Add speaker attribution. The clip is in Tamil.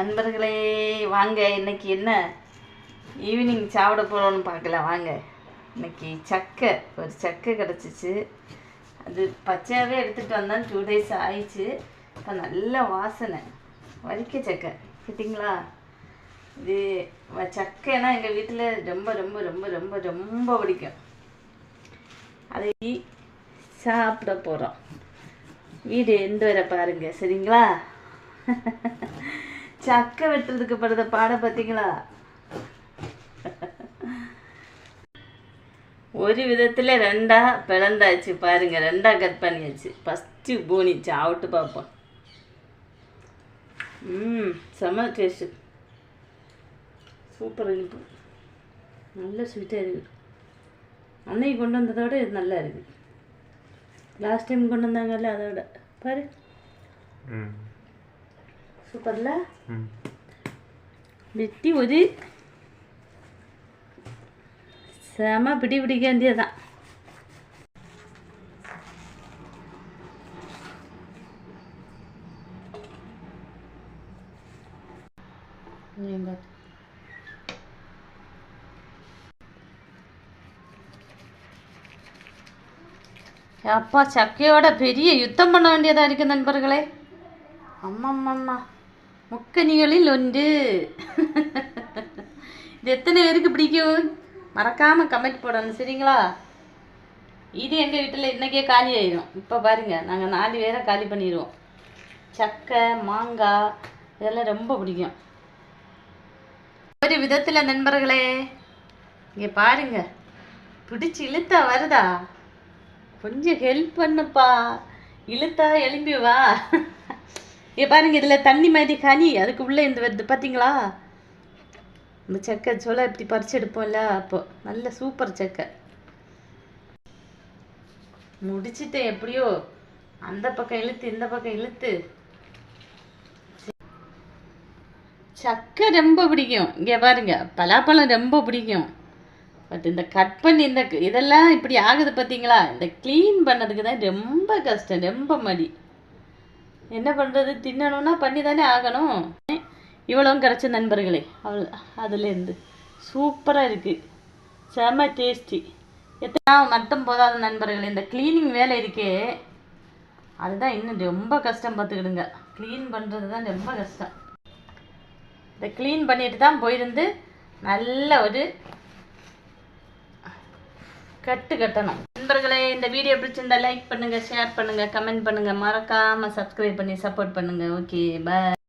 Speaker 1: நண்பர்களே வாங்க, இன்னைக்கு என்ன ஈவினிங் சாப்பிட போகிறோன்னு பார்க்கலாம் வாங்க. இன்னைக்கு ஒரு சக்கை கிடச்சிச்சு. அது பச்சையாகவே எடுத்துகிட்டு வந்தேன். 2 days ஆயிடுச்சு. இப்போ நல்ல வாசனை, வரிக்க சக்கை கேட்டிங்களா. இது சக்கைனா எங்கள் வீட்டில் ரொம்ப ரொம்ப ரொம்ப ரொம்ப ரொம்ப பிடிக்கும். அதை சாப்பிட போகிறோம். வீடு எந்த வரை பாருங்கள் சரிங்களா. சக்கை வெட்டுறதுக்கு படுற பாட பார்த்தீங்களா. ஒரு விதத்தில் 2ஆ பிளந்தாச்சு பாருங்க. 2ஆ கட் பண்ணியாச்சு. ஃபஸ்ட்டு பூனி சாப்பிட்டு பார்ப்போம். செம்ம டேஸ்ட்டு, சூப்பர் இனிப்பு, நல்ல ஸ்வீட்டாக இருக்குது. அன்னைக்கு கொண்டு வந்ததை விட இது நல்லா இருக்குது. லாஸ்ட் டைம் கொண்டு வந்தாங்கல்ல அதை விட பாரு சூப்பர்ல. வெட்டி ஒரு செம பிடிக்க வேண்டியதான். அப்பா சக்கையோட பெரிய யுத்தம் பண்ண வேண்டியதாக இருக்குது நண்பர்களே. அம்மம்மம்மா, முக்கணிகளில் ஒன்று. இது எத்தனை பேருக்கு பிடிக்கும் மறக்காமல் கமெண்ட் போடணும் சரிங்களா. இது எங்கள் வீட்டில் இன்றைக்கே காலி ஆயிடும். இப்போ பாருங்கள், நாங்கள் 4 பேரை காலி பண்ணிடுவோம். சக்கை மாங்காய் இதெல்லாம் ரொம்ப பிடிக்கும். ஒரு விதத்தில் நண்பர்களே இங்கே பாருங்க, பிடிச்சி இழுத்தா வருதா, கொஞ்சம் ஹெல்ப் பண்ணுப்பா, இழுத்தா எலும்பி வா. இங்கே பாருங்க, இதில் தண்ணி மாதிரி கனி அதுக்கு உள்ளே இந்த வருது பார்த்தீங்களா. இந்த சக்கை சோளம் இப்படி பறிச்சு எடுப்போம்ல, அப்போ நல்ல சூப்பர் சக்கை. முடிச்சுட்டேன் எப்படியோ, அந்த பக்கம் இழுத்து இந்த பக்கம் இழுத்து. சக்கை ரொம்ப பிடிக்கும். இங்கே பாருங்க, பலாப்பழம் ரொம்ப பிடிக்கும். பட் இந்த கட் பண்ணி இந்த இதெல்லாம் இப்படி ஆகுது பார்த்தீங்களா. இந்த க்ளீன் பண்ணதுக்கு தான் ரொம்ப கஷ்டம், ரொம்ப மடி. என்ன பண்ணுறது, தின்னணும்னா பண்ணி தானே ஆகணும். இவ்வளவும் கிடச்ச நண்பர்களே, அதுலேருந்து சூப்பராக இருக்குது, செம டேஸ்டி. எத்தனை மட்டும் போதாத நண்பர்களே, இந்த க்ளீனிங் வேலை இருக்கே அதுதான் இன்னும் ரொம்ப கஷ்டம் பார்த்துக்கிடுங்க. க்ளீன் பண்ணுறது தான் ரொம்ப கஷ்டம். இந்த க்ளீன் பண்ணிட்டு தான் போயிருந்து நல்ல ஒரு கட்டணும். நண்பர்களே, இந்த வீடியோ பிடிச்சிருந்தா லைக் பண்ணுங்கள், ஷேர் பண்ணுங்கள், கமெண்ட் பண்ணுங்கள், மறக்காமல் சப்ஸ்கிரைப் பண்ணி சப்போர்ட் பண்ணுங்கள். ஓகே, பாய்.